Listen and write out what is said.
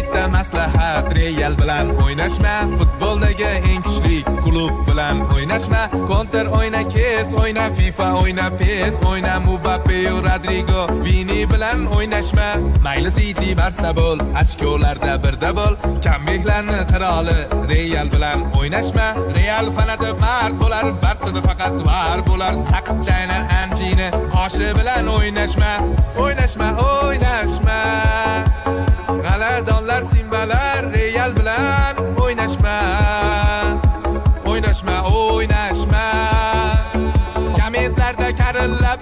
bitta maslahat, Real bilan o'ynashma, futboldagi eng kuchli klub bilan o'ynashma. Counter o'yna, kes o'yna, FIFA o'yna, PES o'yna, Mbappe va Rodrigo, Vini bilan o'ynashma. Mayli City, Barsa bo'l, ochkolarda birda bo'l, kambeklarni qiroli Real bilan o'ynashma. Real fanati mard bo'lar, Barsada faqat var bo'lar. Saqit chaynar anchini, qoshi bilan o'ynashma. O'ynashma, o'ynashma. G'aladonlar, simbalar Real bilan o'ynashma. O'ynashma, o'ynashma. Kommentlarda karillab